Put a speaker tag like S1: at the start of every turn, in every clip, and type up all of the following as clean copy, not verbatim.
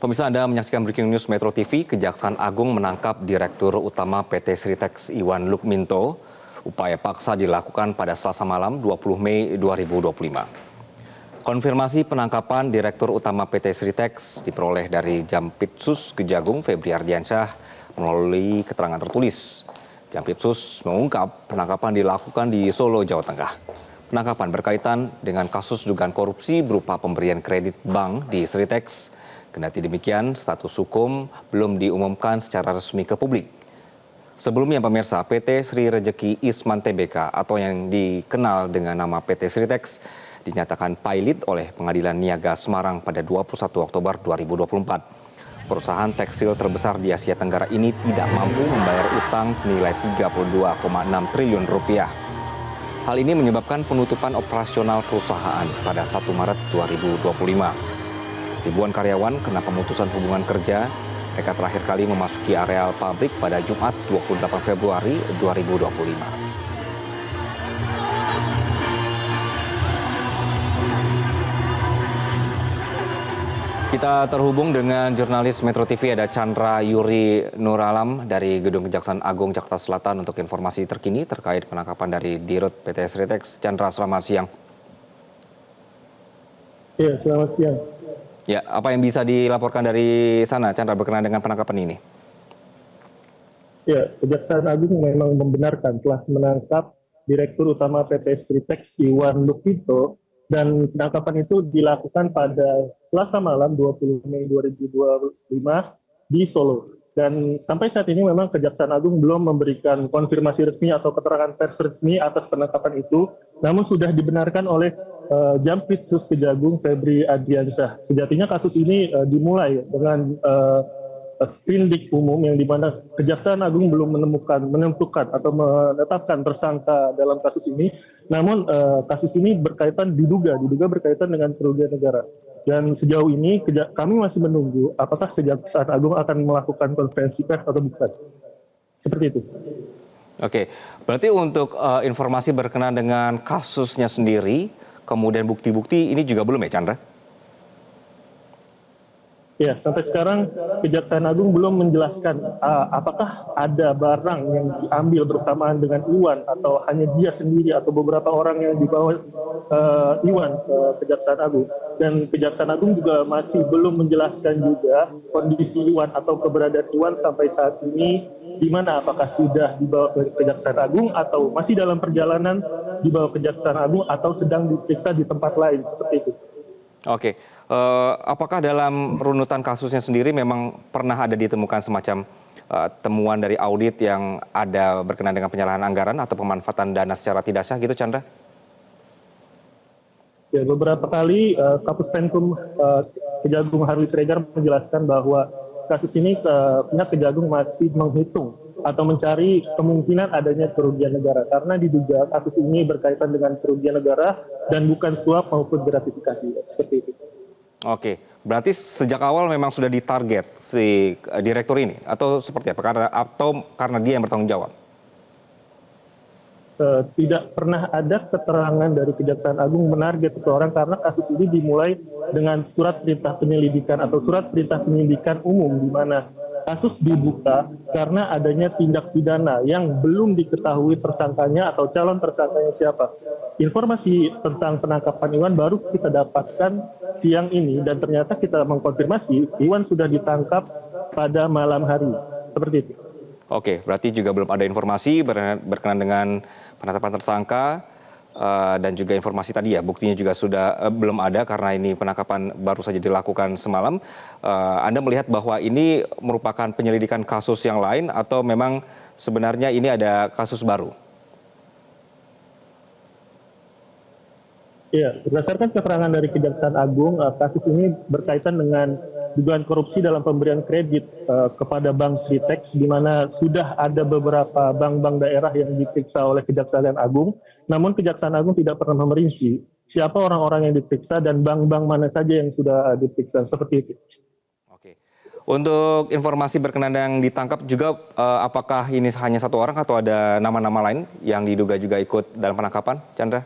S1: Pemirsa, Anda menyaksikan Breaking News Metro TV. Kejaksaan Agung menangkap Direktur Utama PT Sritex Iwan Lukminto. Upaya paksa dilakukan pada Selasa malam 20 Mei 2025. Konfirmasi penangkapan Direktur Utama PT Sritex diperoleh dari Jampitsus Kejagung Febri Ardiansyah melalui keterangan tertulis. Jampitsus mengungkap penangkapan dilakukan di Solo, Jawa Tengah. Penangkapan berkaitan dengan kasus dugaan korupsi berupa pemberian kredit bank di Sritex. Kendati demikian, status hukum belum diumumkan secara resmi ke publik. Sebelumnya pemirsa, PT Sri Rejeki Isman Tbk atau yang dikenal dengan nama PT Sritex dinyatakan pailit oleh Pengadilan Niaga Semarang pada 21 Oktober 2024. Perusahaan tekstil terbesar di Asia Tenggara ini tidak mampu membayar utang senilai 32,6 triliun rupiah. Hal ini menyebabkan penutupan operasional perusahaan pada 1 Maret 2025. Ribuan karyawan kena pemutusan hubungan kerja. Mereka terakhir kali memasuki areal pabrik pada Jumat 28 Februari 2025. Kita terhubung dengan jurnalis Metro TV, ada Chandra Yuri Nuralam dari Gedung Kejaksaan Agung Jakarta Selatan untuk informasi terkini terkait penangkapan dari Dirut PT Sritex. Chandra, selamat siang.
S2: Ya, selamat siang.
S1: Ya, apa yang bisa dilaporkan dari sana, Chandra, berkenaan dengan penangkapan ini?
S2: Ya, Kejaksaan Agung memang membenarkan telah menangkap Direktur Utama PT Sritex Iwan Lukminto, dan penangkapan itu dilakukan pada Selasa malam 20 Mei 2025 di Solo. Dan sampai saat ini memang Kejaksaan Agung belum memberikan konfirmasi resmi atau keterangan pers resmi atas penangkapan itu, namun sudah dibenarkan oleh Jampitsus Kejagung Febri Ardiansyah. Sejatinya kasus ini dimulai dengan sprindik umum yang dimana Kejaksaan Agung belum menentukan atau menetapkan tersangka dalam kasus ini. Namun kasus ini diduga berkaitan dengan kerugian negara. Dan sejauh ini kami masih menunggu apakah Kejaksaan Agung akan melakukan konferensi pers atau bukan. Seperti itu.
S1: Oke, berarti untuk informasi berkenaan dengan kasusnya sendiri, kemudian bukti-bukti ini juga belum ya, Chandra?
S2: Ya, sampai sekarang Kejaksaan Agung belum menjelaskan apakah ada barang yang diambil bersamaan dengan Iwan atau hanya dia sendiri atau beberapa orang yang dibawa Iwan ke Kejaksaan Agung. Dan Kejaksaan Agung juga masih belum menjelaskan juga kondisi Iwan atau keberadaan Iwan sampai saat ini, di mana apakah sudah dibawa ke Kejaksaan Agung atau masih dalam perjalanan dibawa ke Kejaksaan Agung atau sedang diperiksa di tempat lain, seperti itu.
S1: Oke, apakah dalam runutan kasusnya sendiri memang pernah ada ditemukan semacam temuan dari audit yang ada berkenaan dengan penyalahan anggaran atau pemanfaatan dana secara tidak sah gitu, Chandra?
S2: Ya, beberapa kali Kapus Penkum Kejagung Harwi Siregar menjelaskan bahwa kasus ini pihak Kejagung masih menghitung atau mencari kemungkinan adanya kerugian negara, karena diduga kasus ini berkaitan dengan kerugian negara dan bukan suap maupun gratifikasi, seperti itu.
S1: Oke, berarti sejak awal memang sudah ditarget si direktur ini atau seperti apa? Karena dia yang bertanggung jawab?
S2: Tidak pernah ada keterangan dari Kejaksaan Agung menarget seseorang, karena kasus ini dimulai dengan surat perintah penyelidikan atau surat perintah penyidikan umum, di mana kasus dibuka karena adanya tindak pidana yang belum diketahui tersangkanya atau calon tersangkanya siapa. Informasi tentang penangkapan Iwan baru kita dapatkan siang ini, dan ternyata kita mengkonfirmasi Iwan sudah ditangkap pada malam hari. Seperti itu.
S1: Oke, berarti juga belum ada informasi berkenaan dengan penetapan tersangka dan juga informasi tadi ya, buktinya juga sudah belum ada karena ini penangkapan baru saja dilakukan semalam. Anda melihat bahwa ini merupakan penyelidikan kasus yang lain atau memang sebenarnya ini ada kasus baru?
S2: Ya, berdasarkan keterangan dari Kejaksaan Agung, kasus ini berkaitan dengan dugaan korupsi dalam pemberian kredit kepada Bank Sritex, di mana sudah ada beberapa bank-bank daerah yang diperiksa oleh Kejaksaan Agung, namun Kejaksaan Agung tidak pernah merinci siapa orang-orang yang diperiksa dan bank-bank mana saja yang sudah diperiksa, seperti itu.
S1: Oke. Untuk informasi berkenaan yang ditangkap juga, apakah ini hanya satu orang atau ada nama-nama lain yang diduga juga ikut dalam penangkapan, Chandra?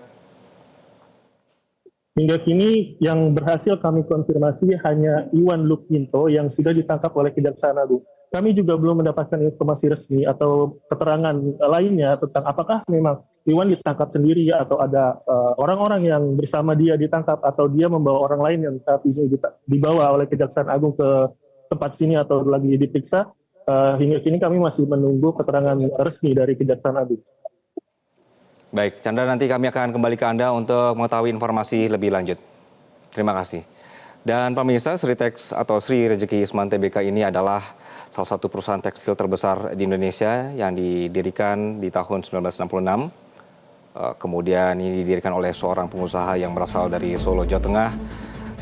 S2: Hingga kini yang berhasil kami konfirmasi hanya Iwan Lukminto yang sudah ditangkap oleh Kejaksaan Agung. Kami juga belum mendapatkan informasi resmi atau keterangan lainnya tentang apakah memang Iwan ditangkap sendiri atau ada orang-orang yang bersama dia ditangkap atau dia membawa orang lain yang saat ini dibawa oleh Kejaksaan Agung ke tempat sini atau lagi diperiksa. Hingga kini kami masih menunggu keterangan resmi dari Kejaksaan Agung.
S1: Baik, Chandra, nanti kami akan kembali ke Anda untuk mengetahui informasi lebih lanjut. Terima kasih. Dan pemirsa, Sritex atau Sri Rejeki Isman Tbk ini adalah salah satu perusahaan tekstil terbesar di Indonesia yang didirikan di tahun 1966. Kemudian ini didirikan oleh seorang pengusaha yang berasal dari Solo, Jawa Tengah,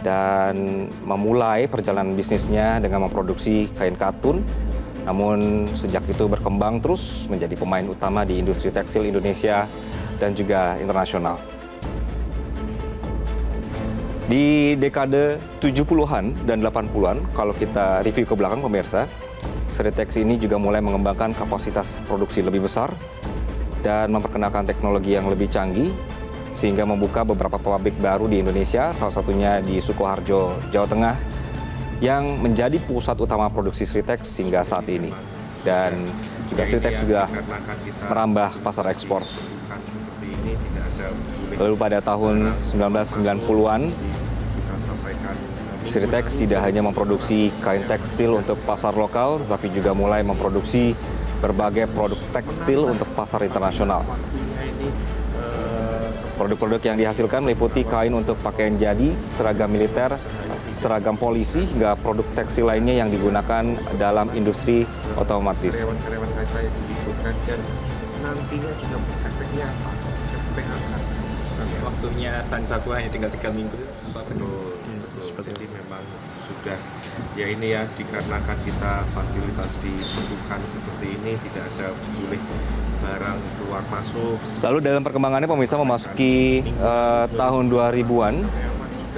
S1: dan memulai perjalanan bisnisnya dengan memproduksi kain katun. Namun sejak itu berkembang terus menjadi pemain utama di industri tekstil Indonesia dan juga internasional. Di dekade 70-an dan 80-an, kalau kita review ke belakang pemirsa, Sritex ini juga mulai mengembangkan kapasitas produksi lebih besar dan memperkenalkan teknologi yang lebih canggih sehingga membuka beberapa pabrik baru di Indonesia, salah satunya di Sukoharjo, Jawa Tengah, yang menjadi pusat utama produksi Sritex hingga saat ini. Dan juga Sritex juga merambah pasar ekspor. Lalu pada tahun 1990-an, Sritex tidak hanya memproduksi kain tekstil untuk pasar lokal, tetapi juga mulai memproduksi berbagai produk tekstil untuk pasar internasional. Produk-produk yang dihasilkan meliputi kain untuk pakaian jadi, seragam militer, seragam polisi, hingga produk tekstil lainnya yang digunakan dalam industri otomotif.
S3: Karyawan-karyawan kita yang diliburkan dan nantinya juga efeknya apa? PHK.
S4: Waktunya bahan baku hanya tinggal 3 minggu.
S3: Betul. Jadi memang sudah ya ini ya, dikarenakan kita fasilitas diperlukan seperti ini, tidak ada boleh barang keluar masuk.
S1: Lalu dalam perkembangannya pemirsa memasuki tahun 2000-an,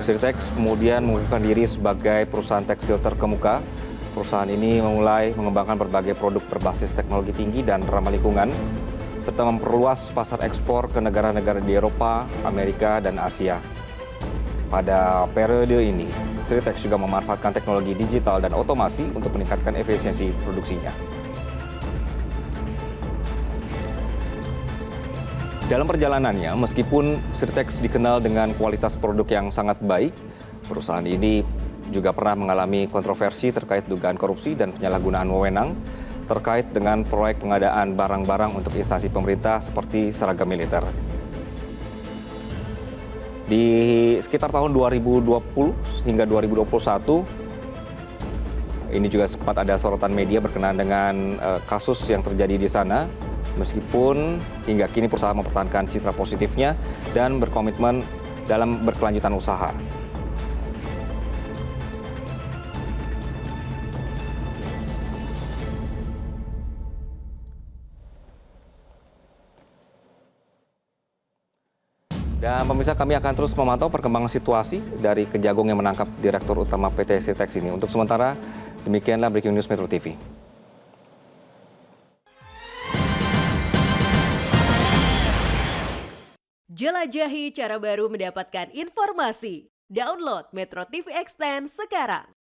S1: Sritex kemudian mengukuhkan diri sebagai perusahaan tekstil terkemuka. Perusahaan ini memulai mengembangkan berbagai produk berbasis teknologi tinggi dan ramah lingkungan, serta memperluas pasar ekspor ke negara-negara di Eropa, Amerika, dan Asia. Pada periode ini, Sritex juga memanfaatkan teknologi digital dan otomasi untuk meningkatkan efisiensi produksinya. Dalam perjalanannya, meskipun Sritex dikenal dengan kualitas produk yang sangat baik, perusahaan ini juga pernah mengalami kontroversi terkait dugaan korupsi dan penyalahgunaan wewenang terkait dengan proyek pengadaan barang-barang untuk instansi pemerintah seperti seragam militer. Di sekitar tahun 2020 hingga 2021, ini juga sempat ada sorotan media berkenaan dengan kasus yang terjadi di sana. Meskipun hingga kini perusahaan mempertahankan citra positifnya dan berkomitmen dalam berkelanjutan usaha. Dan pemirsa, kami akan terus memantau perkembangan situasi dari Kejagung yang menangkap Direktur Utama PT Sritex ini. Untuk sementara, demikianlah Breaking News Metro TV.
S5: Jelajahi cara baru mendapatkan informasi. Download Metro TV Extend sekarang.